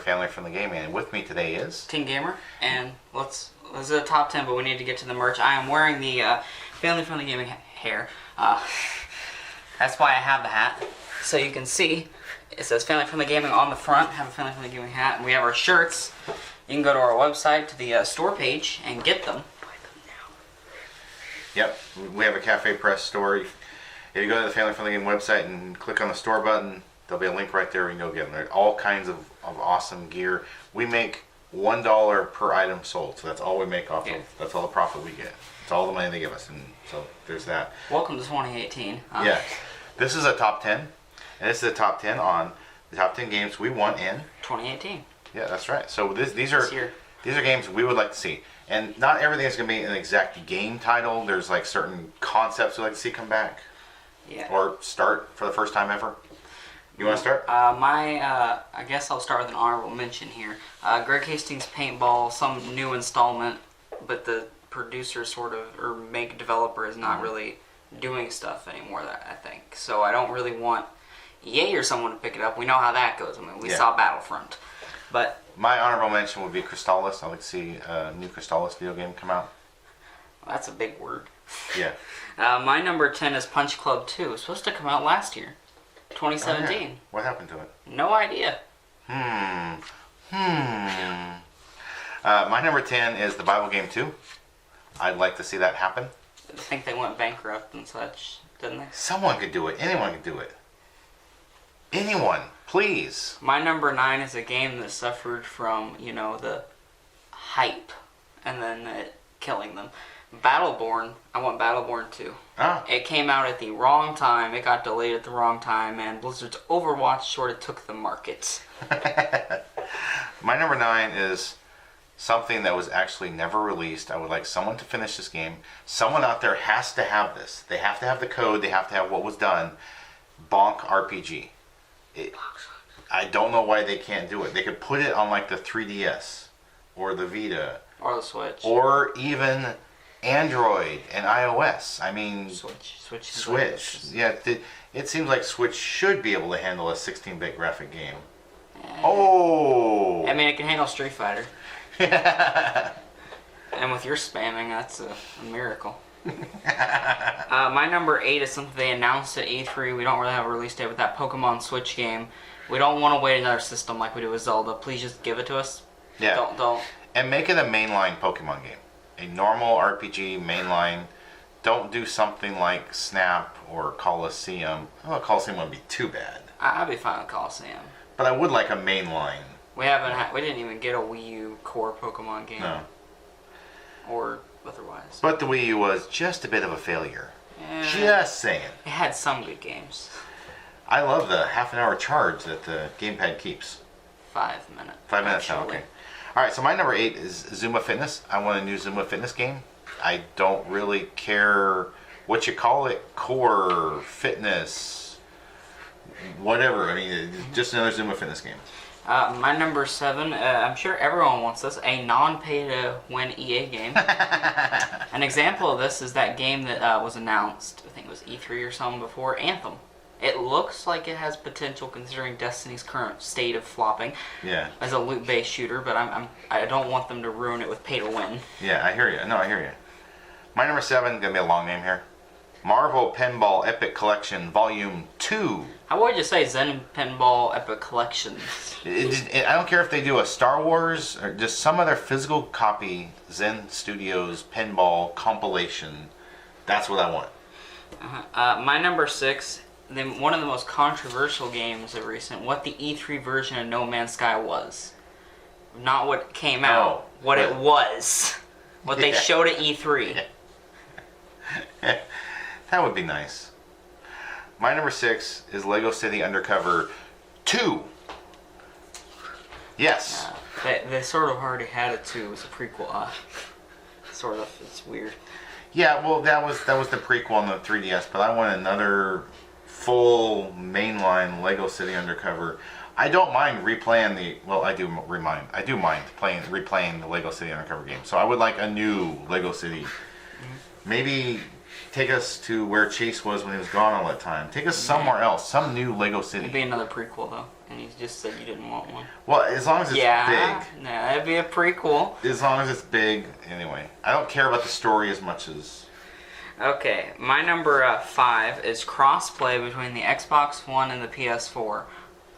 Family Friendly Gaming, and with me today is Teen Gamer, and this is a top 10, but we need to get to the merch. I am wearing the Family Friendly Gaming hair. That's why I have the hat, so you can see it says Family Friendly Gaming on the front. I have a Family Friendly Gaming hat, and we have our shirts. You can go to our website, to the store page, and get them. Buy them now. Yep, we have a Cafe Press store. If you go to the Family Friendly Gaming website and click on the store button, there'll be a link right there. You can go get them. There's all kinds of awesome gear. We make $1 per item sold, so that's all we make off of. That's all the profit we get. It's all the money they give us, and so there's that. Welcome to 2018. Yeah, this is a top 10, and this is a top 10 on the top 10 games we won in 2018. Yeah, that's right. So these are games we would like to see, and not everything is going to be an exact game title. There's like certain concepts we like to see come back, or start for the first time ever. You want to start? I guess I'll start with an honorable mention here. Greg Hastings Paintball, some new installment, but the producer or developer is not really doing stuff anymore, I think. So I don't really want EA or someone to pick it up. We know how that goes. I mean, we saw Battlefront. But my honorable mention would be Crystalis. I'd like to see a new Crystalis video game come out. Well, that's a big word. Yeah. My number 10 is Punch Club 2. It was supposed to come out last year. 2017. Oh, yeah. What happened to it? No idea. My number 10 is the Bible Game 2. I'd like to see that happen. I think they went bankrupt and such, didn't they? Someone could do it. Anyone could do it. Anyone, please. My number 9 is a game that suffered from, the hype and then it killing them. Battleborn. I want Battleborn 2. Ah. It came out at the wrong time. It got delayed at the wrong time, and Blizzard's Overwatch sort of took the market. My number 9 is something that was actually never released. I would like someone to finish this game. Someone out there has to have this. They have to have the code. They have to have what was done. Bonk RPG. I don't know why they can't do it. They could put it on like the 3DS or the Vita. Or the Switch. Or even Android and iOS. I mean, Switch. Yeah, it seems like Switch should be able to handle a 16-bit graphic game. Oh! I mean, it can handle Street Fighter. And with your spamming, that's a miracle. My number 8 is something they announced at E3. We don't really have a release date with that Pokemon Switch game. We don't want to wait another system like we do with Zelda. Please just give it to us. Yeah. Don't. And make it a mainline Pokemon game. A normal RPG mainline. Don't do something like Snap or Coliseum. Oh, Coliseum wouldn't be too bad. I'd be fine with Coliseum. But I would like a mainline. We didn't even get a Wii U core Pokemon game. No. Or otherwise. But the Wii U was just a bit of a failure. Just saying. It had some good games. I love the half-an-hour charge that the gamepad keeps. 5 minutes. 5 minutes now, okay. Alright, so my number 8 is Zuma Fitness. I want a new Zuma Fitness game. I don't really care what you call it. Core, fitness, whatever. I mean, just another Zuma Fitness game. My number 7, I'm sure everyone wants this, a non-pay-to-win EA game. An example of this is that game that was announced, I think it was E3 or something before, Anthem. It looks like it has potential considering Destiny's current state of flopping as a loot-based shooter, but I don't want them to ruin it with pay-to-win. Yeah, I hear you. No, I hear you. My number 7, gonna be a long name here. Marvel Pinball Epic Collection Volume 2. How would you say Zen Pinball Epic Collection? I don't care if they do a Star Wars or just some other physical copy, Zen Studios Pinball compilation. That's what I want. My number 6, one of the most controversial games of recent, what the E3 version of No Man's Sky was. Not what came out, what it was. What they showed at E3. That would be nice. My number 6 is Lego City Undercover 2. Yes. They sort of already had it too. It was a prequel. Sort of. It's weird. Yeah, well, that was the prequel on the 3DS, but I want another full mainline Lego City Undercover. I don't mind replaying I do mind replaying the Lego City Undercover game. So I would like a new Lego City. Maybe Take us to where Chase was when he was gone all that time. Take us somewhere else, some new Lego It'd City. be another prequel though, and you just said you didn't want one. Well, as long as it's Yeah, big. nah, it'd be a prequel. As long as it's big, anyway. I don't care about the story as much as... Okay, my number 5 is crossplay between the Xbox One and the PS4.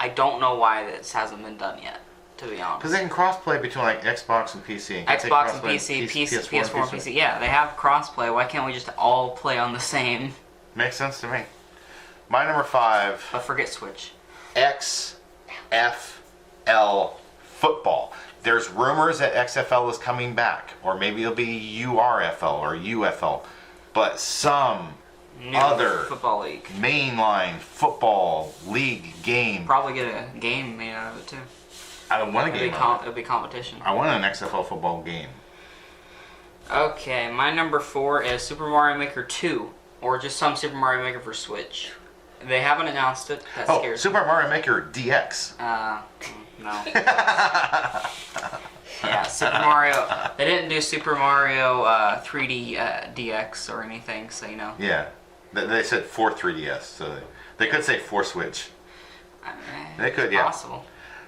I don't know why this hasn't been done yet, to be honest. Because they can crossplay between like Xbox and PC. Xbox and PC, PS4 and PC. Yeah, they have crossplay. Why can't we just all play on the same? Makes sense to me. My number 5, But forget Switch. XFL football. There's rumors that XFL is coming back, or maybe it'll be URFL or UFL, but some New other football league. mainline football league game. Probably get a game made out of it too. I don't want a game. It'll be competition. I want an XFL football game. Okay, my number 4 is Super Mario Maker 2, or just some Super Mario Maker for Switch. They haven't announced it. That Oh, scares me. Super Mario Maker DX. No. Yeah, Super Mario. They didn't do Super Mario 3D DX or anything, so you know. Yeah, they said for 3DS, so they could say for Switch. They could, yeah. Possible.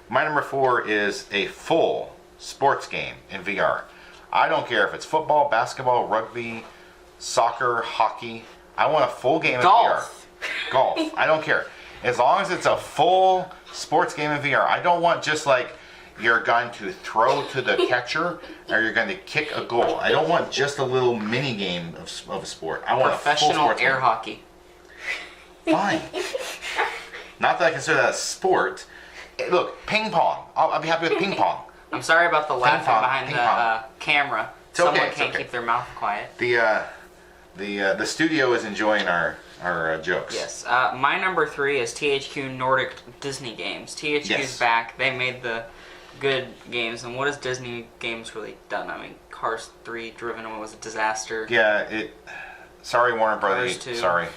My number 4 is a full sports game in VR. I don't care if it's football, basketball, rugby, soccer, hockey. I want a full game Golf. in VR. Golf. I don't care. As long as it's a full sports game in VR. I don't want just like you're going to throw to the catcher or you're going to kick a goal. I don't want just a little mini game of a sport. I want a full Professional sports air game. hockey. Fine. Not that I consider that a sport. Look, ping pong. I'll be happy with ping pong. I'm sorry about the laughing pong, behind ping the pong. camera. It's okay, Someone it's can't okay. keep their mouth quiet. The studio is enjoying our jokes. Yes. My number 3 is THQ Nordic Disney games. THQ's Yes. back. They made the good games. And what has Disney games really done? I mean, Cars 3 Driven was a disaster. Yeah. Sorry, Warner Brothers. Cars 2. Sorry.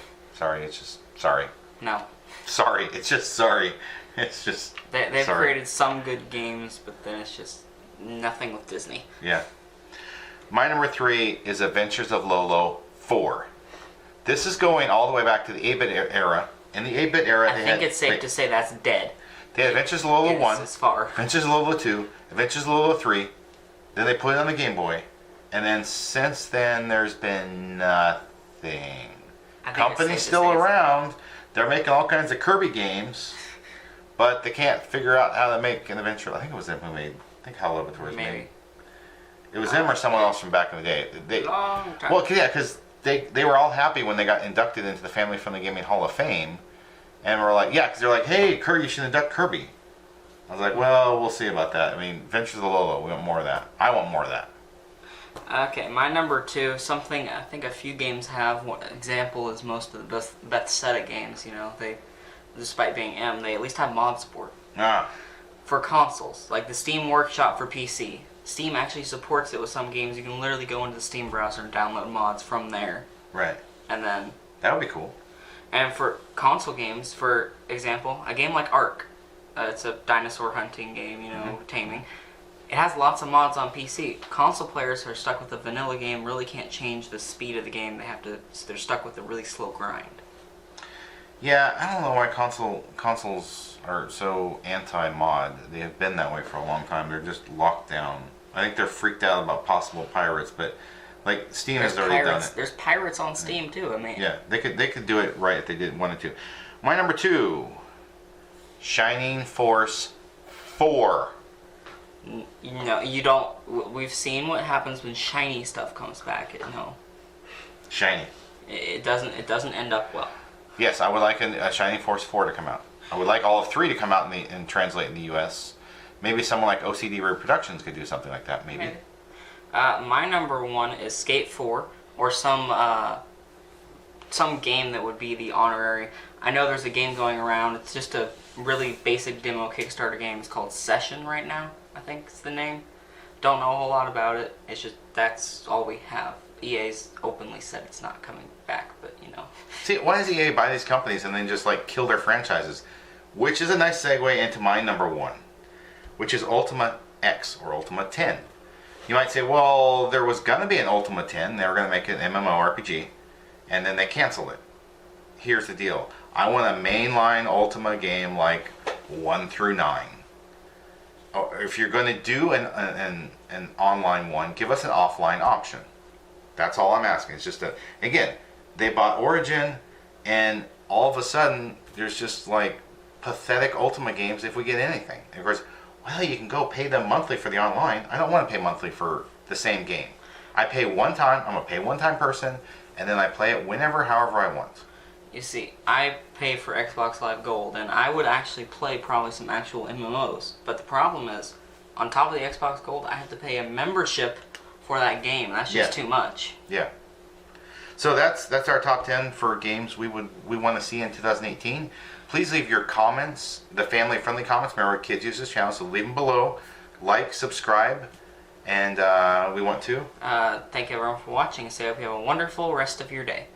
It's just sorry. No. Sorry. It's just sorry. It's just. They've sorry. created some good games, but then it's just nothing with Disney. Yeah. My number 3 is Adventures of Lolo 4. This is going all the way back to the 8-bit era. In the 8-bit era, I think it's safe to say that's dead. They had Adventures of Lolo 1. It's far. Adventures of Lolo 2, Adventures of Lolo 3, then they put it on the Game Boy, and then since then there's been nothing. I think it's Company's safe to still say around, they're making all kinds of Kirby games, but they can't figure out how to make an adventure. I think it was them who made, I think Hollow Laboratories Maybe. made. It was them or someone else from back in the day. Long time. Well, yeah, because they were all happy when they got inducted into the Family Friendly Gaming Hall of Fame, and we're like, yeah, because they're like, hey, Kirby, you should induct Kirby. I was like, well, we'll see about that. I mean, Adventures of Lolo, we want more of that. I want more of that. Okay, my number 2, something I think a few games have. One example is most of the Bethesda games. You know, they, despite being they at least have mod support Ah, for consoles, like the Steam Workshop for PC. Steam actually supports it with some games. You can literally go into the Steam browser and download mods from there, right. and then. That would be cool. And for console games, for example, a game like Ark, it's a dinosaur hunting game, you know, taming. It has lots of mods on PC. Console players who are stuck with the vanilla game really can't change the speed of the game. They're stuck with a really slow grind. Yeah, I don't know why consoles are so anti-mod. They have been that way for a long time. They're just locked down. I think they're freaked out about possible pirates, but like Steam has already done it. There's pirates on Steam too. I mean, Yeah, they could do it right if they wanted to. My number 2, Shining Force 4. no, you don't. We've seen what happens when shiny stuff comes back. No, Shiny. it doesn't. It doesn't end up well. Yes, I would like a Shining Force 4 to come out. I would like all of 3 to come out and translate in the U.S. Maybe someone like OCD Reproductions could do something like that, maybe. My number 1 is Skate 4, or some game that would be the honorary. I know there's a game going around. It's just a really basic demo Kickstarter game. It's called Session right now, I think is the name. Don't know a whole lot about it. It's just that's all we have. EA's openly said it's not coming back, but you know. See, why does EA buy these companies and then just like kill their franchises? Which is a nice segue into my number 1, which is Ultima X or Ultima 10. You might say, well, there was going to be an Ultima 10. They were going to make an MMORPG. and then they canceled it. Here's the deal. I want a mainline Ultima game like 1 through 9. Or if you're going to do an online one, give us an offline option. That's all I'm asking. It's just again, they bought Origin, and all of a sudden, there's just like pathetic Ultima games if we get anything. And of course, well, you can go pay them monthly for the online. I don't want to pay monthly for the same game. I pay one time. I'm a pay one time person, and then I play it whenever, however I want. You see, I pay for Xbox Live Gold, and I would actually play probably some actual MMOs. But the problem is, on top of the Xbox Gold, I have to pay a membership for that game. That's just too much. Yeah. So that's our top 10 for games we want to see in 2018. Please leave your comments, the family-friendly comments. Remember, kids use this channel, so leave them below. Like, subscribe, and we want to Thank everyone for watching, and say I hope you have a wonderful rest of your day.